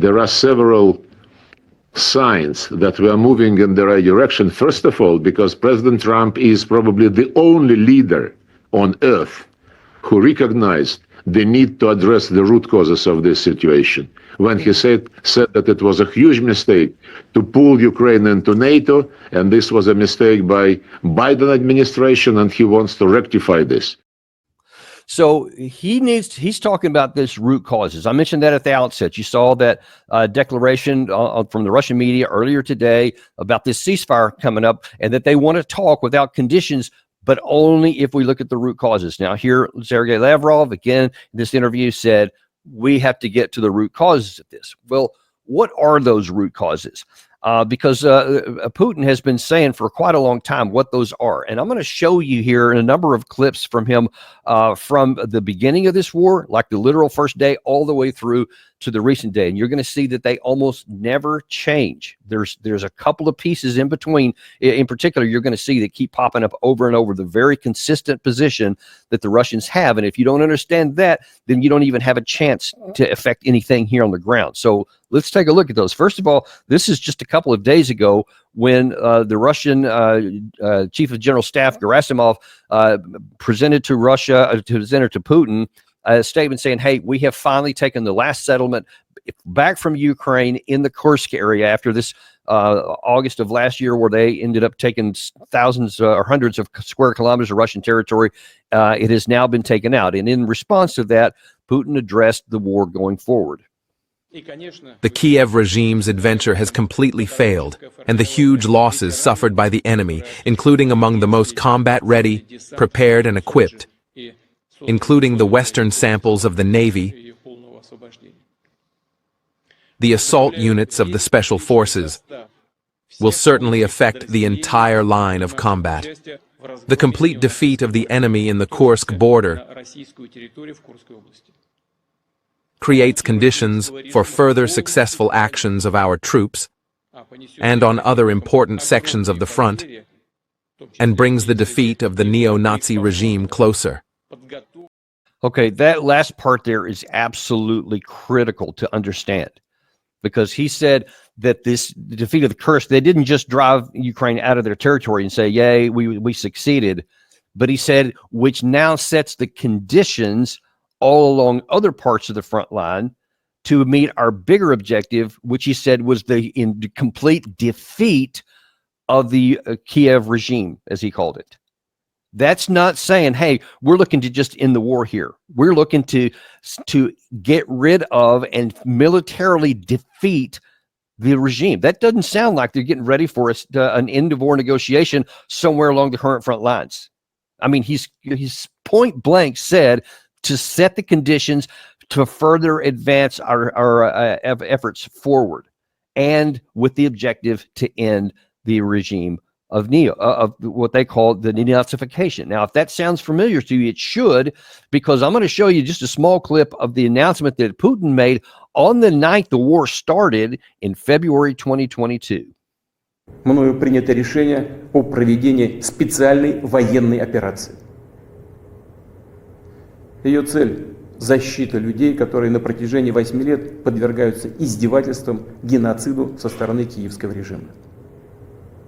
there are several signs that we are moving in the right direction. First of all, because President Trump is probably the only leader on earth who recognized the need to address the root causes of this situation when he said that it was a huge mistake to pull Ukraine into NATO, and this was a mistake by Biden administration, and he wants to rectify this. So he's talking about this root causes. I mentioned that at the outset. You saw that declaration from the Russian media earlier today about this ceasefire coming up, and that they want to talk without conditions, but only if we look at the root causes. Now here, Sergei Lavrov, again, in this interview said, we have to get to the root causes of this. Well, what are those root causes? Because Putin has been saying for quite a long time what those are. And I'm going to show you here in a number of clips from him from the beginning of this war, like the literal first day, all the way through to the recent day. And you're going to see that they almost never change. There's a couple of pieces in between. In particular, you're going to see that keep popping up over and over, the very consistent position that the Russians have. And if you don't understand that, then you don't even have a chance to affect anything here on the ground. So let's take a look at those. First of all, this is just a couple of days ago when the Russian Chief of General Staff, Gerasimov, presented to Putin a statement saying, hey, we have finally taken the last settlement back from Ukraine in the Kursk area after this August of last year, where they ended up taking thousands or hundreds of square kilometers of Russian territory. It has now been taken out. And in response to that, Putin addressed the war going forward. The Kiev regime's adventure has completely failed, and the huge losses suffered by the enemy, including among the most combat-ready, prepared, and equipped, including the Western samples of the Navy, the assault units of the Special Forces, will certainly affect the entire line of combat. The complete defeat of the enemy in the Kursk border creates conditions for further successful actions of our troops and on other important sections of the front, and brings the defeat of the neo-Nazi regime closer. Okay, that last part there is absolutely critical to understand, because he said that the defeat of the Kursk, they didn't just drive Ukraine out of their territory and say, yay, we succeeded, but he said, which now sets the conditions all along other parts of the front line to meet our bigger objective, which he said was the complete defeat of the Kiev regime, as he called it. That's not saying, hey, we're looking to just end the war here. We're looking to get rid of and militarily defeat the regime. That doesn't sound like they're getting ready for an end of war negotiation somewhere along the current front lines. I mean, he's point blank said to set the conditions to further advance our efforts forward, and with the objective to end the regime of what they call the Denazification. Now, if that sounds familiar to you, it should, because I'm going to show you just a small clip of the announcement that Putin made on the night the war started in February 2022. Мною принято решение о проведении специальной военной операции. Ее цель – защита людей, которые на протяжении 8 лет подвергаются издевательствам, геноциду со стороны киевского режима.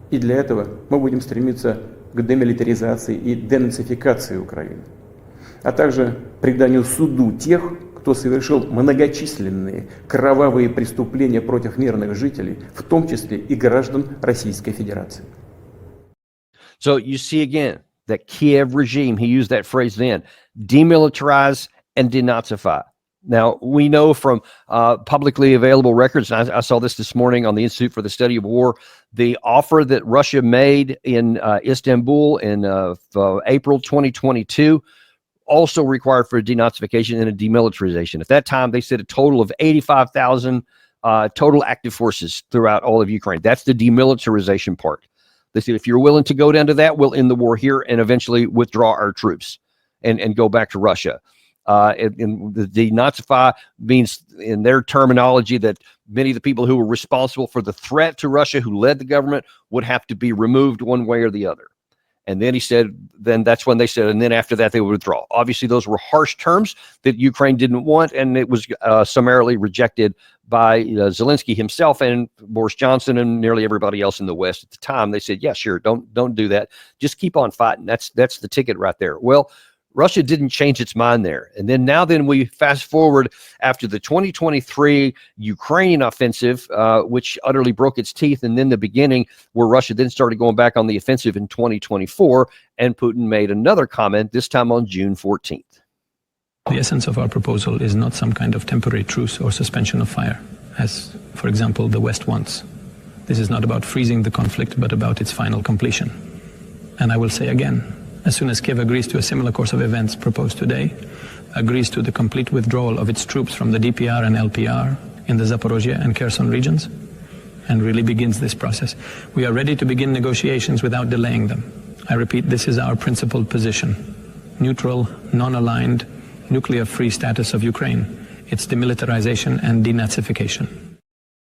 И для этого мы будем стремиться к демилитаризации и денацификации Украины, а также преданию суду тех, кто совершил многочисленные кровавые преступления против мирных жителей, в том числе и граждан Российской Федерации. So you see again, that Kiev regime, he used that phrase then, demilitarize and denazify. Now, we know from publicly available records, and I saw this morning on the Institute for the Study of War, the offer that Russia made in Istanbul in April 2022 also required for a denazification and a demilitarization. At that time, they said a total of 85,000 total active forces throughout all of Ukraine. That's the demilitarization part. They said, if you're willing to go down to that, we'll end the war here and eventually withdraw our troops and go back to Russia. And the denazify means, in their terminology, that many of the people who were responsible for the threat to Russia, who led the government, would have to be removed one way or the other. And then he said, then that's when they said, and then after that, they would withdraw. Obviously, those were harsh terms that Ukraine didn't want, and it was summarily rejected by Zelensky himself and Boris Johnson and nearly everybody else in the West at the time. They said, yeah, sure, don't do that. Just keep on fighting. That's the ticket right there. Well, Russia didn't change its mind there. And then we fast forward after the 2023 Ukrainian offensive, which utterly broke its teeth, and then the beginning where Russia then started going back on the offensive in 2024, and Putin made another comment, this time on June 14th. The essence of our proposal is not some kind of temporary truce or suspension of fire, as, for example, the West wants. This is not about freezing the conflict, but about its final completion. And I will say again, as soon as Kiev agrees to a similar course of events proposed today, agrees to the complete withdrawal of its troops from the DPR and LPR in the Zaporozhye and Kherson regions, and really begins this process, we are ready to begin negotiations without delaying them. I repeat, this is our principled position. Neutral, non-aligned, nuclear-free status of Ukraine, its demilitarization and denazification.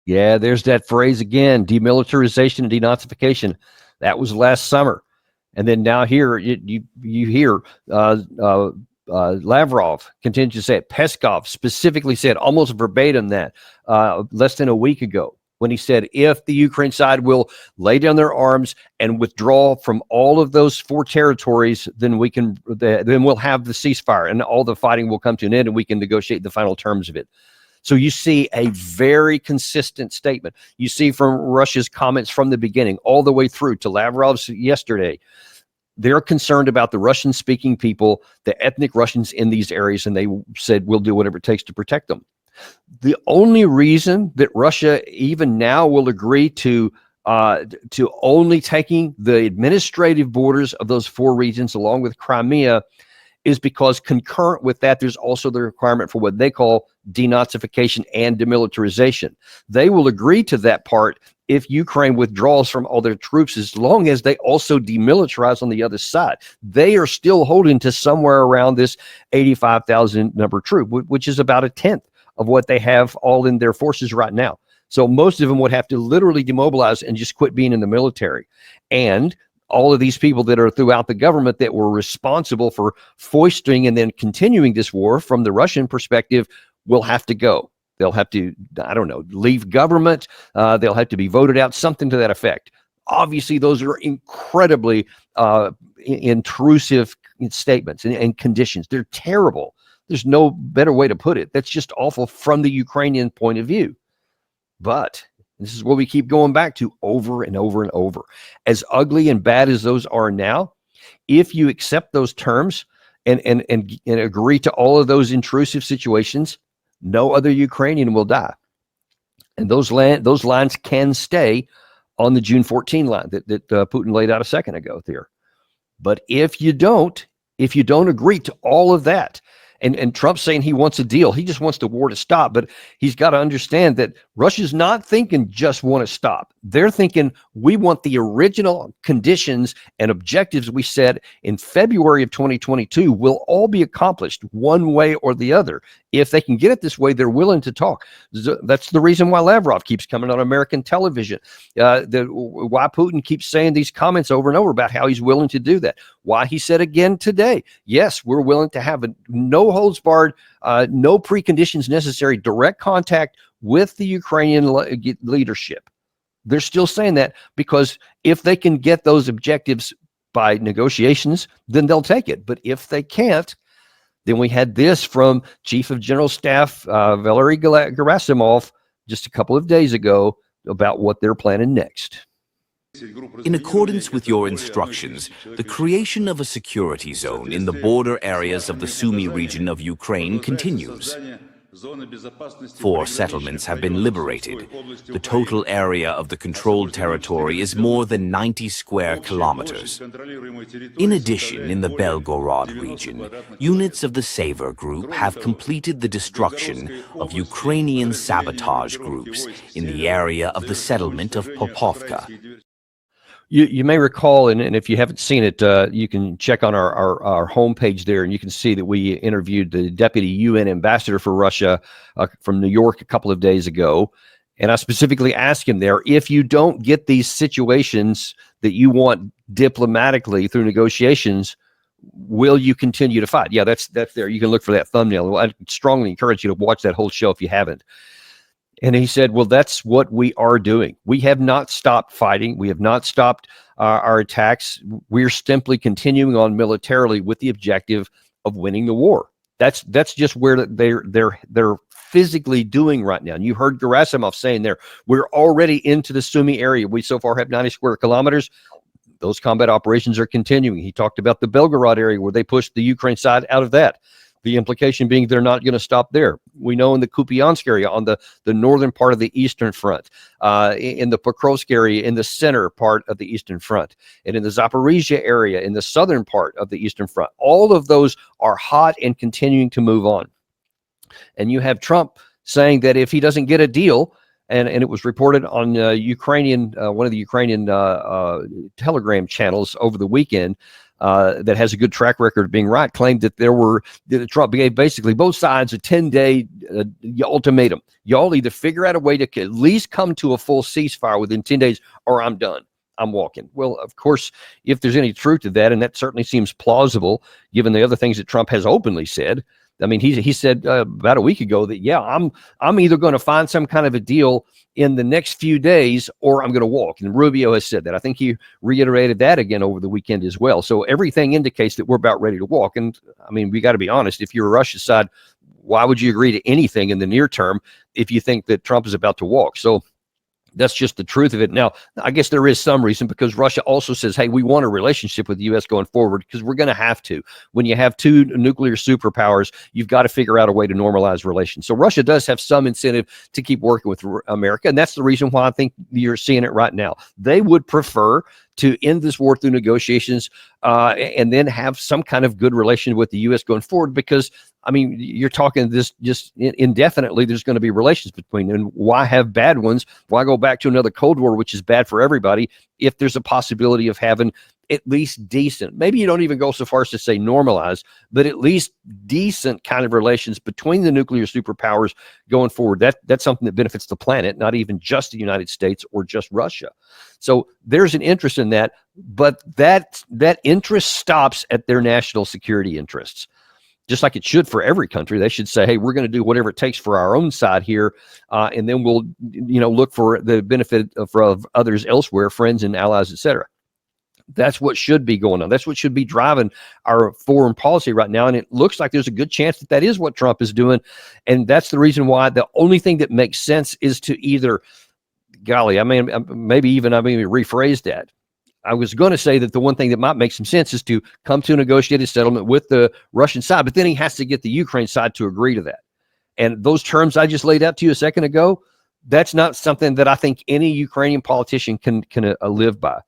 Yeah, there's that phrase again, demilitarization and denazification. That was last summer. And then now here you hear Lavrov continue to say it. Peskov specifically said almost verbatim that less than a week ago when he said, if the Ukraine side will lay down their arms and withdraw from all of those 4 territories, then we'll have the ceasefire and all the fighting will come to an end and we can negotiate the final terms of it. So you see a very consistent statement. You see from Russia's comments from the beginning all the way through to Lavrov's yesterday. They're concerned about the Russian-speaking people, the ethnic Russians in these areas, and they said, we'll do whatever it takes to protect them. The only reason that Russia even now will agree to only taking the administrative borders of those 4 regions along with Crimea is because concurrent with that, there's also the requirement for what they call denazification and demilitarization. They will agree to that part if Ukraine withdraws from all their troops, as long as they also demilitarize on the other side. They are still holding to somewhere around this 85,000 number troop, which is about a tenth of what they have all in their forces right now. So most of them would have to literally demobilize and just quit being in the military. And all of these people that are throughout the government that were responsible for foisting and then continuing this war from the Russian perspective will have to go. They'll have to, I don't know, leave government. They'll have to be voted out, something to that effect. Obviously, those are incredibly intrusive statements and conditions. They're terrible. There's no better way to put it. That's just awful from the Ukrainian point of view. But this is what we keep going back to over and over and over. As ugly and bad as those are now, if you accept those terms and agree to all of those intrusive situations, no other Ukrainian will die. And those lines can stay on the June 14 line that Putin laid out a second ago there. But if you don't agree to all of that, and Trump's saying he wants a deal. He just wants the war to stop, but he's got to understand that Russia's not thinking just want to stop. They're thinking we want the original conditions and objectives we set in February of 2022 will all be accomplished one way or the other. If they can get it this way, they're willing to talk. That's the reason why Lavrov keeps coming on American television. Why Putin keeps saying these comments over and over about how he's willing to do that. Why he said again today, yes, we're willing to have a no holds barred, no preconditions necessary, direct contact with the Ukrainian leadership. They're still saying that because if they can get those objectives by negotiations, then they'll take it. But if they can't, then we had this from Chief of General Staff Valery Gerasimov just a couple of days ago about what they're planning next. In accordance with your instructions, the creation of a security zone in the border areas of the Sumy region of Ukraine continues. 4 settlements have been liberated. The total area of the controlled territory is more than 90 square kilometers. In addition, in the Belgorod region, units of the Savor Group have completed the destruction of Ukrainian sabotage groups in the area of the settlement of Popovka. You may recall, and if you haven't seen it, you can check on our homepage there, and you can see that we interviewed the deputy UN ambassador for Russia from New York a couple of days ago. And I specifically asked him there, if you don't get these situations that you want diplomatically through negotiations, will you continue to fight? Yeah, that's there. You can look for that thumbnail. I strongly encourage you to watch that whole show if you haven't. And he said, well, that's what we are doing. We have not stopped fighting. We have not stopped our attacks. We're simply continuing on militarily with the objective of winning the war. That's just where they're physically doing right now. And you heard Gerasimov saying there, we're already into the Sumy area. We so far have 90 square kilometers. Those combat operations are continuing. He talked about the Belgorod area where they pushed the Ukraine side out of that. The implication being they're not going to stop there. We know in the Kupiansk area on the northern part of the Eastern Front, in the Pokrovsk area in the center part of the Eastern Front, and in the Zaporizhia area in the southern part of the Eastern Front. All of those are hot and continuing to move on. And you have Trump saying that if he doesn't get a deal, and it was reported on Ukrainian, one of the Ukrainian Telegram channels over the weekend, that has a good track record of being right, claimed that Trump gave basically both sides a 10-day ultimatum. Y'all either figure out a way to at least come to a full ceasefire within 10 days or I'm done. I'm walking. Well, of course, if there's any truth to that, and that certainly seems plausible, given the other things that Trump has openly said. I mean, he said about a week ago that, yeah, I'm either going to find some kind of a deal in the next few days or I'm going to walk. And Rubio has said that. I think he reiterated that again over the weekend as well. So everything indicates that we're about ready to walk. And I mean, we got to be honest. If you're Russia's side, why would you agree to anything in the near term if you think that Trump is about to walk? So that's just the truth of it. Now, I guess there is some reason because Russia also says, hey, we want a relationship with the U.S. going forward because we're going to have to. When you have two nuclear superpowers, you've got to figure out a way to normalize relations. So Russia does have some incentive to keep working with America. And that's the reason why I think you're seeing it right now. They would prefer to end this war through negotiations and then have some kind of good relation with the U.S. going forward because, I mean, you're talking this just indefinitely, there's going to be relations between them. And why have bad ones? Why go back to another Cold War, which is bad for everybody, if there's a possibility of having at least decent, maybe you don't even go so far as to say normalize, but at least decent kind of relations between the nuclear superpowers going forward. That's something that benefits the planet, not even just the United States or just Russia. So there's an interest in that, but that interest stops at their national security interests. Just like it should for every country. They should say, hey, we're going to do whatever it takes for our own side here, and then we'll look for the benefit of others elsewhere, friends and allies, etc. That's what should be going on. That's what should be driving our foreign policy right now. And it looks like there's a good chance that that is what Trump is doing. And that's the reason why the only thing that makes sense is to either, golly, I mean, maybe rephrase that. I was going to say that the one thing that might make some sense is to come to a negotiated settlement with the Russian side, but then he has to get the Ukraine side to agree to that. And those terms I just laid out to you a second ago, that's not something that I think any Ukrainian politician can live by.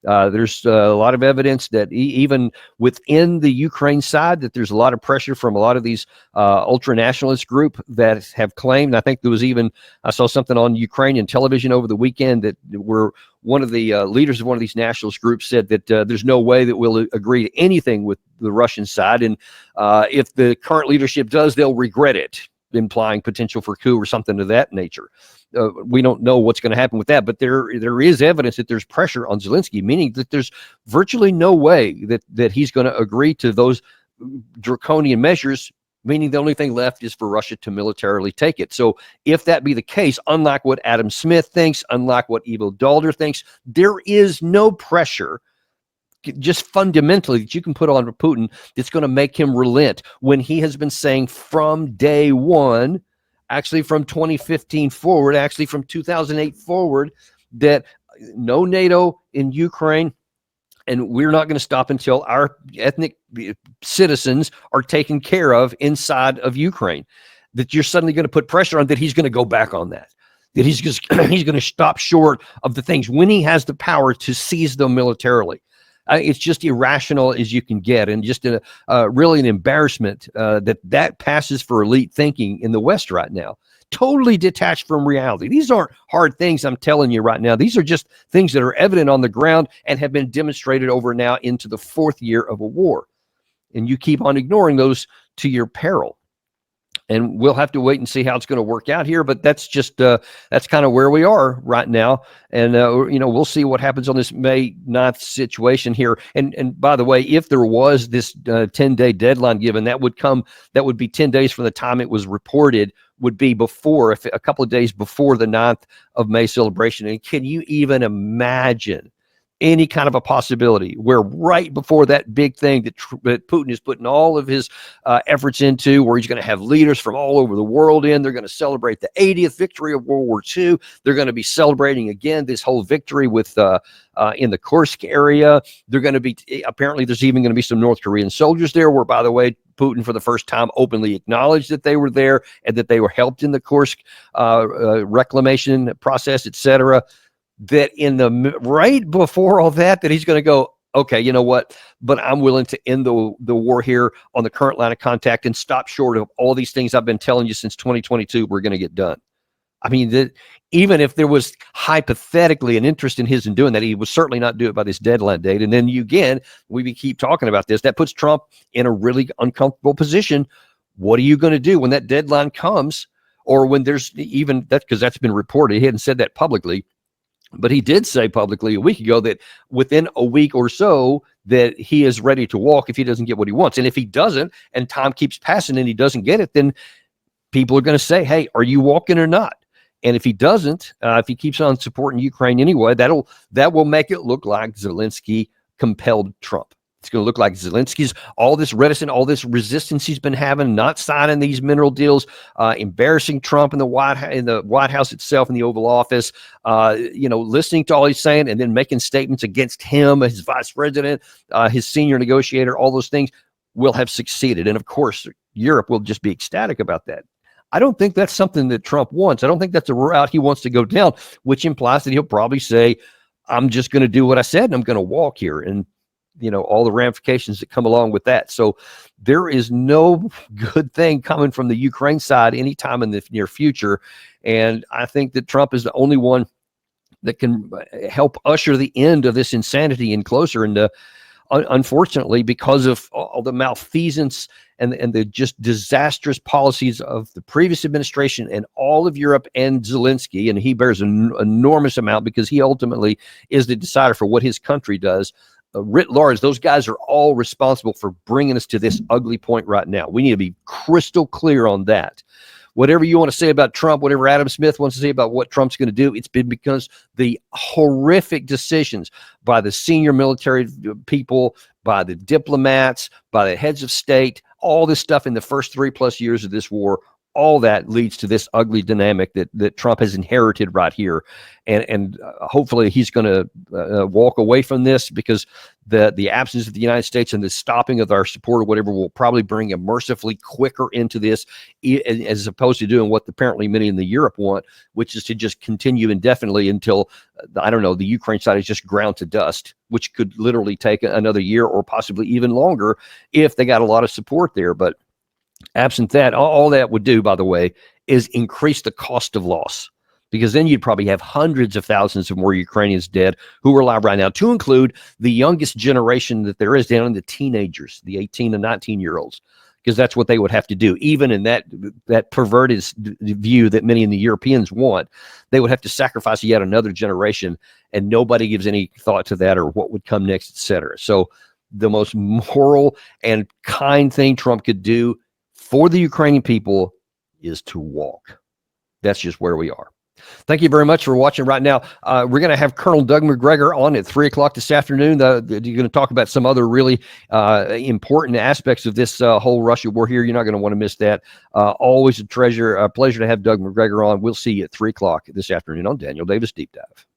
There's a lot of evidence that even within the Ukraine side, that there's a lot of pressure from a lot of these ultra-nationalist group that have claimed, I think there was even, I saw something on Ukrainian television over the weekend that were one of the leaders of one of these nationalist groups said that there's no way that we'll agree to anything with the Russian side. And if the current leadership does, they'll regret it, implying potential for coup or something of that nature. We don't know what's going to happen with that, but there is evidence that there's pressure on Zelensky, meaning that there's virtually no way that he's going to agree to those draconian measures, meaning the only thing left is for Russia to militarily take it. So if that be the case, unlike what Adam Smith thinks, unlike what Ivo Daalder thinks, there is no pressure just fundamentally that you can put on Putin that's going to make him relent when he has been saying from day one, actually from 2015 forward, actually from 2008 forward, that no NATO in Ukraine, and we're not going to stop until our ethnic citizens are taken care of inside of Ukraine. That you're suddenly going to put pressure on that he's going to go back on that. That he's going to stop short of the things when he has the power to seize them militarily. It's just irrational as you can get, and just really an embarrassment that passes for elite thinking in the West right now. Totally detached from reality. These aren't hard things I'm telling you right now. These are just things that are evident on the ground and have been demonstrated over now into the fourth year of a war. And you keep on ignoring those to your peril. And we'll have to wait and see how it's going to work out here. But that's just that's kind of where we are right now. And, we'll see what happens on this May 9th situation here. And by the way, if there was this 10-day deadline given, that would be 10 days from the time it was reported, would be a couple of days before the 9th of May celebration. And can you even imagine any kind of a possibility where right before that big thing that Putin is putting all of his efforts into, where he's going to have leaders from all over the world in, they're going to celebrate the 80th victory of World War II. They're going to be celebrating again this whole victory with in the Kursk area. They're going to be, apparently there's even going to be some North Korean soldiers there, where, by the way, Putin for the first time openly acknowledged that they were there and that they were helped in the Kursk reclamation process, etc. That right before all that he's going to go, okay, you know what? But I'm willing to end the war here on the current line of contact and stop short of all these things I've been telling you since 2022 we're going to get done. I mean, even if there was hypothetically an interest in his in doing that, he would certainly not do it by this deadline date. And then we keep talking about this. That puts Trump in a really uncomfortable position. What are you going to do when that deadline comes, or when there's even that, because that's been reported. He hadn't said that publicly, but he did say publicly a week ago that within a week or so that he is ready to walk if he doesn't get what he wants. And if he doesn't, and time keeps passing and he doesn't get it, then people are going to say, hey, are you walking or not? And if he doesn't, if he keeps on supporting Ukraine anyway, that will make it look like Zelensky compelled Trump. It's going to look like Zelensky's all this reticent, all this resistance he's been having, not signing these mineral deals, embarrassing Trump in the White House itself, in the Oval Office, listening to all he's saying and then making statements against him, his vice president, his senior negotiator, all those things will have succeeded. And of course, Europe will just be ecstatic about that. I don't think that's something that Trump wants. I don't think that's a route he wants to go down, which implies that he'll probably say, I'm just going to do what I said and I'm going to walk here. And all the ramifications that come along with that. So there is no good thing coming from the Ukraine side anytime in the near future. And I think that Trump is the only one that can help usher the end of this insanity in closer. And unfortunately, because of all the malfeasance and the just disastrous policies of the previous administration and all of Europe and Zelensky, and he bears an enormous amount because he ultimately is the decider for what his country does. Writ large, those guys are all responsible for bringing us to this ugly point right now. We need to be crystal clear on that. Whatever you want to say about Trump, whatever Adam Smith wants to say about what Trump's going to do, it's been because the horrific decisions by the senior military people, by the diplomats, by the heads of state, all this stuff in the first 3+ years of this war, all that leads to this ugly dynamic that Trump has inherited right here. And hopefully he's going to walk away from this, because the absence of the United States and the stopping of our support or whatever will probably bring him mercifully quicker into this, as opposed to doing what apparently many in the Europe want, which is to just continue indefinitely until, the Ukraine side is just ground to dust, which could literally take another year or possibly even longer if they got a lot of support there. But absent that, all that would do, by the way, is increase the cost of loss, because then you'd probably have hundreds of thousands of more Ukrainians dead who are alive right now, to include the youngest generation that there is down in the teenagers, the 18 and 19-year-olds, because that's what they would have to do. Even in that perverted view that many in the Europeans want, they would have to sacrifice yet another generation, and nobody gives any thought to that or what would come next, etc. So the most moral and kind thing Trump could do for the Ukrainian people is to walk. That's just where we are. Thank you very much for watching right now. We're going to have Colonel Doug McGregor on at 3 o'clock this afternoon. You're going to talk about some other really important aspects of this whole Russia war here. You're not going to want to miss that. Always a pleasure to have Doug McGregor on. We'll see you at 3 o'clock this afternoon on Daniel Davis Deep Dive.